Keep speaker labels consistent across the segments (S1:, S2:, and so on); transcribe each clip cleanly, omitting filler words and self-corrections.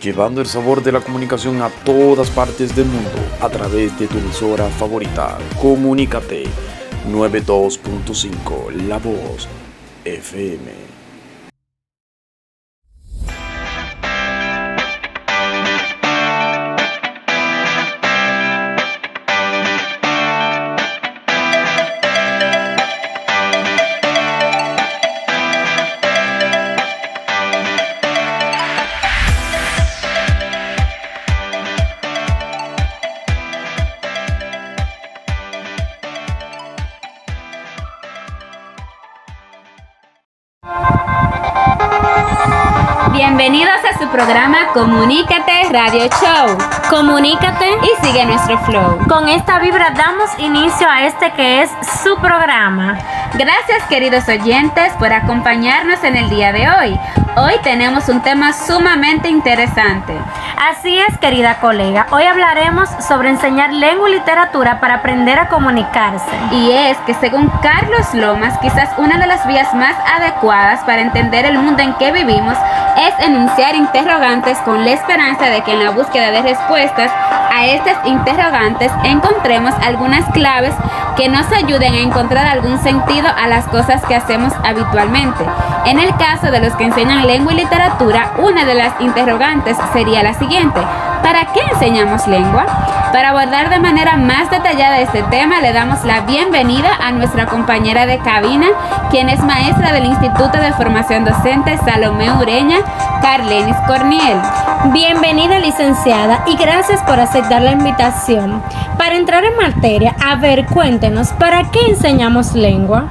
S1: Llevando el sabor de la comunicación a todas partes del mundo a través de tu emisora favorita. Comunícate 92.5 La Voz FM.
S2: Bienvenidos a su programa Comunícate Radio Show.
S3: Comunícate
S2: Y sigue nuestro flow.
S3: Con esta vibra damos inicio a este que es su programa.
S2: Gracias, queridos oyentes, por acompañarnos en el día de hoy. Hoy tenemos un tema sumamente interesante.
S3: Así es, querida colega. Hoy hablaremos sobre enseñar lengua y literatura para aprender a comunicarse.
S2: Y es que según Carlos Lomas, quizás una de las vías más adecuadas para entender el mundo en que vivimos es enunciar interrogantes con la esperanza de que en la búsqueda de respuestas a estas interrogantes encontremos algunas claves que nos ayuden a encontrar algún sentido a las cosas que hacemos habitualmente. En el caso de los que enseñan lengua y literatura, una de las interrogantes sería la siguiente: ¿para qué enseñamos lengua? Para abordar de manera más detallada este tema, le damos la bienvenida a nuestra compañera de cabina, quien es maestra del Instituto de Formación Docente Salomé Ureña, Carlenis Corniel.
S3: Bienvenida, licenciada, y gracias por aceptar la invitación. Para entrar en materia, cuéntenos, ¿para qué enseñamos lengua?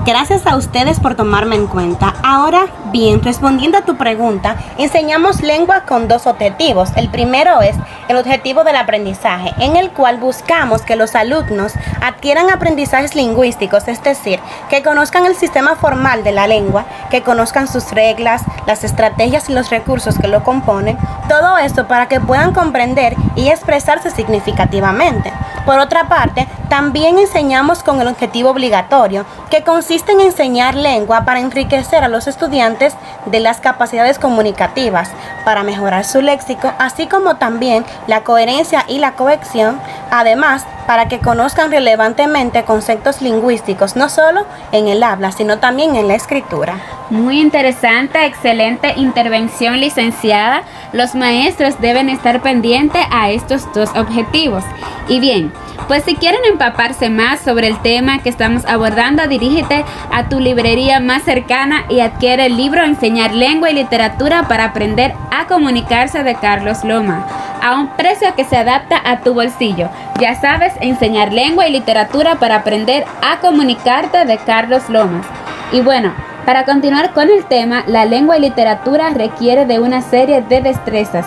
S4: Gracias a ustedes por tomarme en cuenta. Ahora bien, respondiendo a tu pregunta, enseñamos lengua con dos objetivos. El primero es el objetivo del aprendizaje, en el cual buscamos que los alumnos adquieran aprendizajes lingüísticos, es decir, que conozcan el sistema formal de la lengua, que conozcan sus reglas, las estrategias y los recursos que lo componen. Todo esto para que puedan comprender y expresarse significativamente. Por otra parte, también enseñamos con el objetivo obligatorio, que consiste en enseñar lengua para enriquecer a los estudiantes de las capacidades comunicativas, para mejorar su léxico, así como también la coherencia y la cohesión, además para que conozcan relevantemente conceptos lingüísticos, no solo en el habla, sino también en la escritura.
S2: Muy interesante, excelente intervención, licenciada. Los maestros deben estar pendientes a estos dos objetivos. Y bien, pues si quieren empaparse más sobre el tema que estamos abordando, dirígete a tu librería más cercana y adquiere el libro Enseñar Lengua y Literatura para Aprender a Comunicarse de Carlos Lomas, a un precio que se adapta a tu bolsillo. Ya sabes, Enseñar Lengua y Literatura para Aprender a Comunicarte de Carlos Lomas. Y bueno, para continuar con el tema, la lengua y literatura requiere de una serie de destrezas.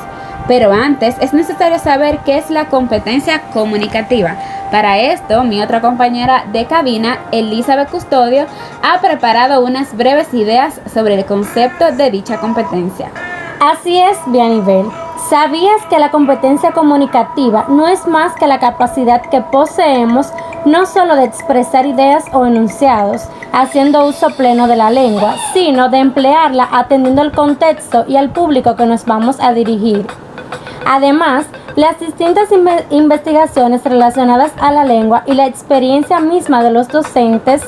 S2: Pero antes es necesario saber qué es la competencia comunicativa. Para esto, mi otra compañera de cabina, Elizabeth Custodio, ha preparado unas breves ideas sobre el concepto de dicha competencia.
S3: Así es, Bianibel. ¿Sabías que la competencia comunicativa no es más que la capacidad que poseemos no solo de expresar ideas o enunciados, haciendo uso pleno de la lengua, sino de emplearla atendiendo al contexto y al público que nos vamos a dirigir? Además, las distintas investigaciones relacionadas a la lengua y la experiencia misma de los docentes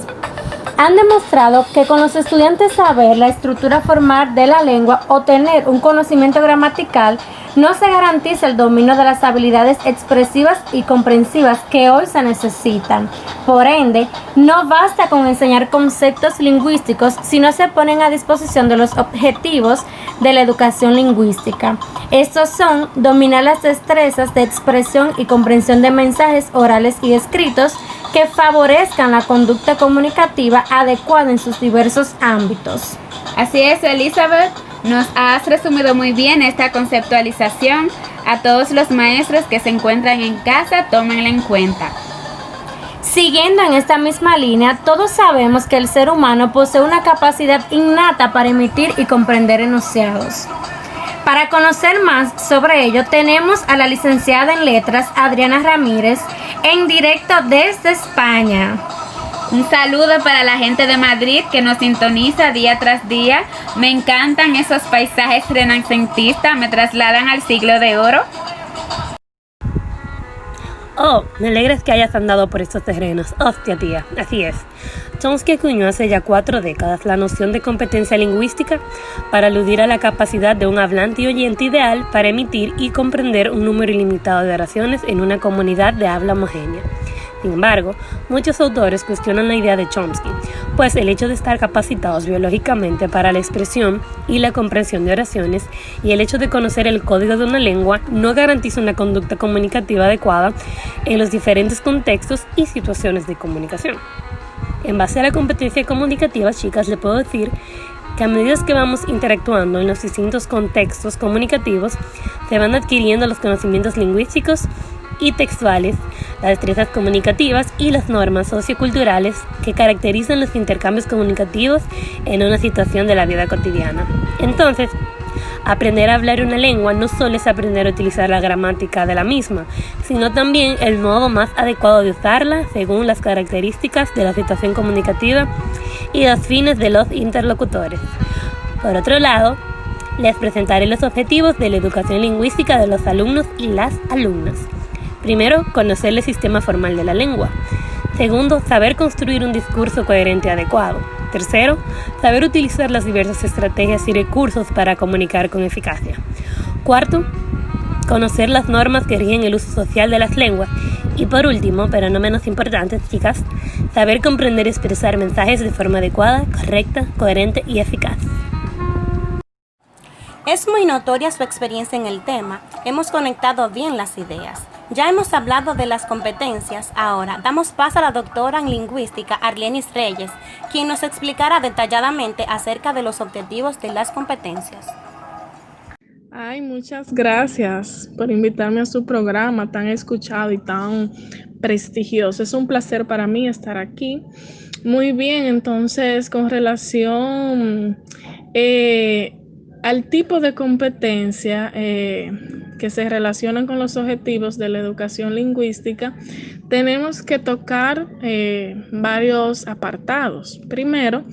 S3: han demostrado que con los estudiantes saber la estructura formal de la lengua o tener un conocimiento gramatical no se garantiza el dominio de las habilidades expresivas y comprensivas que hoy se necesitan. Por ende, no basta con enseñar conceptos lingüísticos si no se ponen a disposición de los objetivos de la educación lingüística. Estos son dominar las destrezas de expresión y comprensión de mensajes orales y escritos que favorezcan la conducta comunicativa adecuada en sus diversos ámbitos.
S2: Así es, Elizabeth, nos has resumido muy bien esta conceptualización. A todos los maestros que se encuentran en casa, tómenla en cuenta.
S3: Siguiendo en esta misma línea, todos sabemos que el ser humano posee una capacidad innata para emitir y comprender enunciados. Para conocer más sobre ello, tenemos a la licenciada en Letras, Adriana Ramírez, en directo desde España.
S2: Un saludo para la gente de Madrid que nos sintoniza día tras día. Me encantan esos paisajes renacentistas, me trasladan al siglo de oro.
S5: Oh, me alegra que hayas andado por estos terrenos. Hostia, tía, así es. Chomsky acuñó hace ya 4 décadas la noción de competencia lingüística para aludir a la capacidad de un hablante y oyente ideal para emitir y comprender un número ilimitado de oraciones en una comunidad de habla homogénea. Sin embargo, muchos autores cuestionan la idea de Chomsky, pues el hecho de estar capacitados biológicamente para la expresión y la comprensión de oraciones y el hecho de conocer el código de una lengua no garantiza una conducta comunicativa adecuada en los diferentes contextos y situaciones de comunicación. En base a la competencia comunicativa, chicas, le puedo decir que a medida que vamos interactuando en los distintos contextos comunicativos, se van adquiriendo los conocimientos lingüísticos y textuales, las destrezas comunicativas y las normas socioculturales que caracterizan los intercambios comunicativos en una situación de la vida cotidiana. Entonces, aprender a hablar una lengua no solo es aprender a utilizar la gramática de la misma, sino también el modo más adecuado de usarla según las características de la situación comunicativa y los fines de los interlocutores. Por otro lado, les presentaré los objetivos de la educación lingüística de los alumnos y las alumnas. Primero, conocer el sistema formal de la lengua. Segundo, saber construir un discurso coherente y adecuado. Tercero, saber utilizar las diversas estrategias y recursos para comunicar con eficacia. Cuarto, conocer las normas que rigen el uso social de las lenguas. Y por último, pero no menos importante, chicas, saber comprender y expresar mensajes de forma adecuada, correcta, coherente y eficaz.
S4: Es muy notoria su experiencia en el tema. Hemos conectado bien las ideas. Ya hemos hablado de las competencias. Ahora damos paso a la doctora en lingüística Arlenis Reyes, quien nos explicará detalladamente acerca de los objetivos de las competencias.
S6: Ay, muchas gracias por invitarme a su programa tan escuchado y tan prestigioso. Es un placer para mí estar aquí. Muy bien, entonces, con relación al tipo de competencia que se relacionan con los objetivos de la educación lingüística, tenemos que tocar varios apartados. Primero,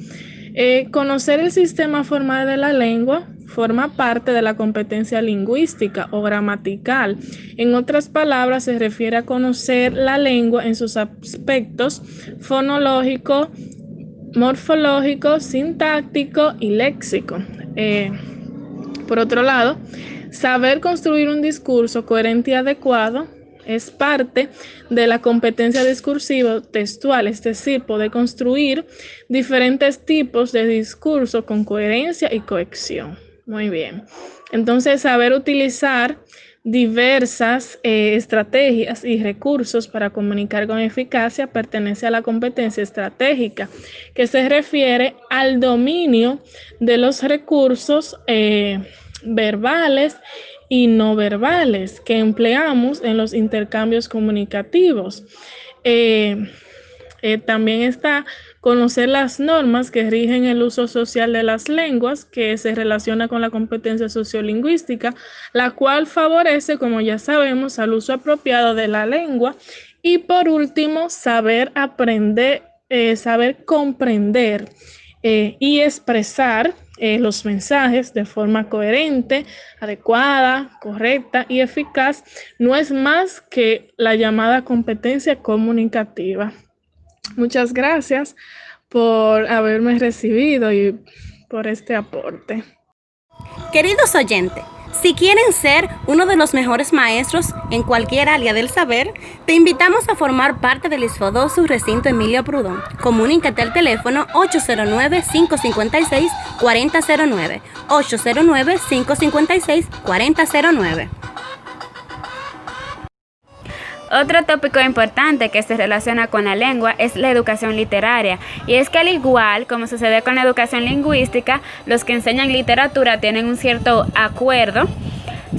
S6: conocer el sistema formal de la lengua forma parte de la competencia lingüística o gramatical. En otras palabras, se refiere a conocer la lengua en sus aspectos fonológico, morfológico, sintáctico y léxico. Por otro lado, saber construir un discurso coherente y adecuado es parte de la competencia discursiva textual, es decir, poder construir diferentes tipos de discurso con coherencia y cohesión. Muy bien. Entonces, saber utilizar diversas estrategias y recursos para comunicar con eficacia pertenece a la competencia estratégica, que se refiere al dominio de los recursos verbales y no verbales que empleamos en los intercambios comunicativos. También está conocer las normas que rigen el uso social de las lenguas, que se relaciona con la competencia sociolingüística, la cual favorece, como ya sabemos, al uso apropiado de la lengua. Y por último, saber aprender, saber comprender y expresar los mensajes de forma coherente, adecuada, correcta y eficaz. No es más que la llamada competencia comunicativa. Muchas gracias por haberme recibido y por este aporte.
S4: Queridos oyentes, si quieren ser uno de los mejores maestros en cualquier área del saber, te invitamos a formar parte del ISFODOSU Recinto Emilio Prudón. Comunícate al teléfono 809-556-4009, 809-556-4009.
S2: Otro tópico importante que se relaciona con la lengua es la educación literaria, y es que al igual como sucede con la educación lingüística, los que enseñan literatura tienen un cierto acuerdo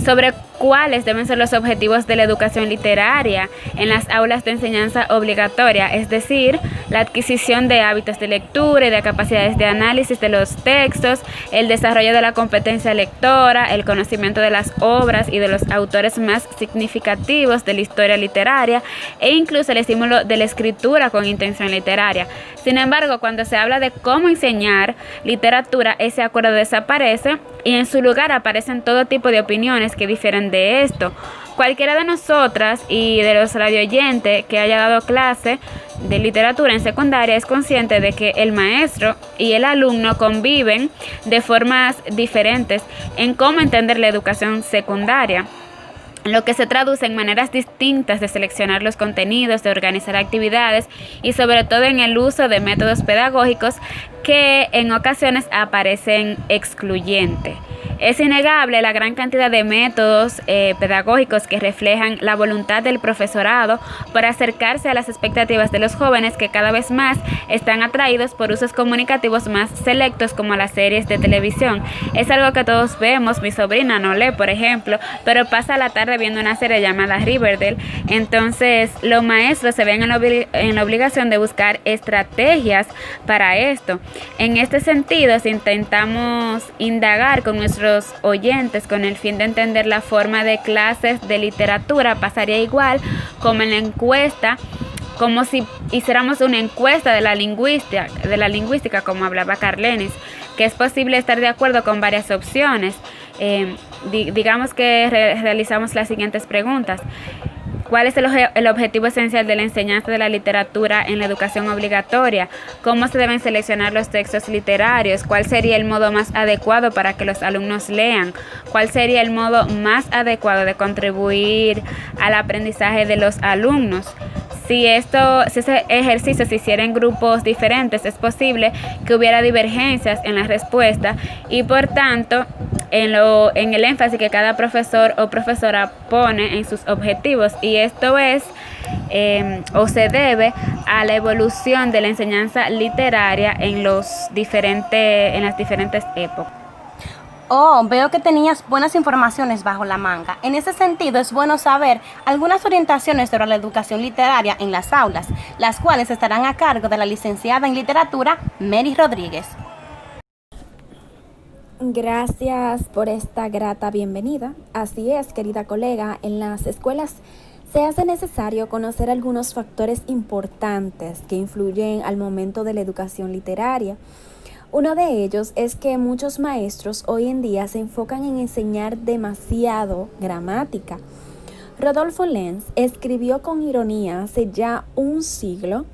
S2: sobre cuáles deben ser los objetivos de la educación literaria en las aulas de enseñanza obligatoria, es decir, la adquisición de hábitos de lectura y de capacidades de análisis de los textos, el desarrollo de la competencia lectora, el conocimiento de las obras y de los autores más significativos de la historia literaria e incluso el estímulo de la escritura con intención literaria. Sin embargo, cuando se habla de cómo enseñar literatura, ese acuerdo desaparece y en su lugar aparecen todo tipo de opiniones que difieren de esto. Cualquiera de nosotras y de los radioyentes que haya dado clase de literatura en secundaria es consciente de que el maestro y el alumno conviven de formas diferentes en cómo entender la educación secundaria, lo que se traduce en maneras distintas de seleccionar los contenidos, de organizar actividades y sobre todo en el uso de métodos pedagógicos que en ocasiones aparecen excluyentes. Es innegable la gran cantidad de métodos pedagógicos que reflejan la voluntad del profesorado por acercarse a las expectativas de los jóvenes que cada vez más están atraídos por usos comunicativos más selectos como las series de televisión. Es algo que todos vemos, mi sobrina no lee, por ejemplo, pero pasa la tarde viendo una serie llamada Riverdale. Entonces los maestros se ven en la obligación de buscar estrategias para esto. En este sentido, si intentamos indagar con nuestros oyentes con el fin de entender la forma de clases de literatura, pasaría igual como en la encuesta, como si hiciéramos una encuesta de la lingüística, como hablaba Carlenis, que es posible estar de acuerdo con varias opciones. Digamos que realizamos las siguientes preguntas. ¿Cuál es el objetivo esencial de la enseñanza de la literatura en la educación obligatoria? ¿Cómo se deben seleccionar los textos literarios? ¿Cuál sería el modo más adecuado para que los alumnos lean? ¿Cuál sería el modo más adecuado de contribuir al aprendizaje de los alumnos? Si ese ejercicio se hiciera en grupos diferentes, es posible que hubiera divergencias en la respuesta y por tanto en el énfasis que cada profesor o profesora pone en sus objetivos, y esto es o se debe a la evolución de la enseñanza literaria en las diferentes épocas.
S4: Oh, veo que tenías buenas informaciones bajo la manga. En ese sentido, es bueno saber algunas orientaciones sobre la educación literaria en las aulas, las cuales estarán a cargo de la licenciada en literatura, Mary Rodríguez.
S7: Gracias por esta grata bienvenida. Así es, querida colega, en las escuelas se hace necesario conocer algunos factores importantes que influyen al momento de la educación literaria. Uno de ellos es que muchos maestros hoy en día se enfocan en enseñar demasiado gramática. Rodolfo Lenz escribió con ironía hace ya un siglo: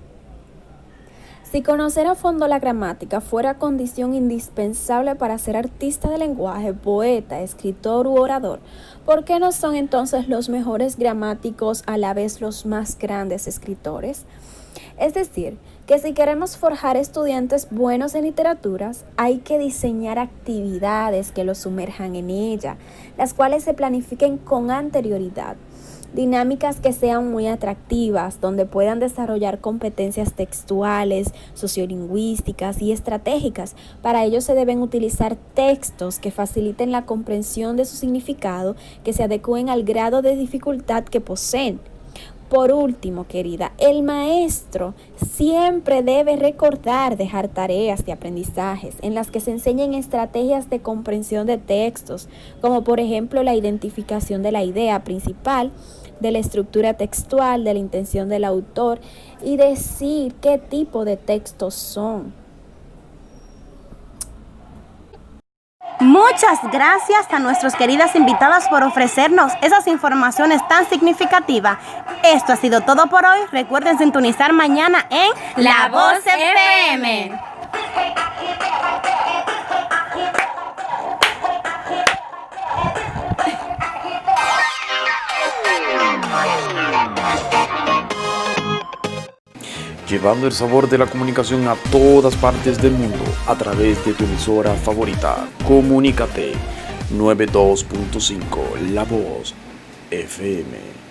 S7: si conocer a fondo la gramática fuera condición indispensable para ser artista de lenguaje, poeta, escritor u orador, ¿por qué no son entonces los mejores gramáticos a la vez los más grandes escritores? Es decir, que si queremos forjar estudiantes buenos en literaturas, hay que diseñar actividades que los sumerjan en ella, las cuales se planifiquen con anterioridad. Dinámicas que sean muy atractivas, donde puedan desarrollar competencias textuales, sociolingüísticas y estratégicas. Para ello se deben utilizar textos que faciliten la comprensión de su significado, que se adecúen al grado de dificultad que poseen. Por último, querida, el maestro siempre debe recordar dejar tareas de aprendizajes en las que se enseñen estrategias de comprensión de textos, como por ejemplo la identificación de la idea principal, de la estructura textual, de la intención del autor y decir qué tipo de textos son.
S4: Muchas gracias a nuestras queridas invitadas por ofrecernos esas informaciones tan significativas. Esto ha sido todo por hoy. Recuerden sintonizar mañana en
S3: La Voz FM.
S1: Llevando el sabor de la comunicación a todas partes del mundo a través de tu emisora favorita. Comunícate 92.5 La Voz FM.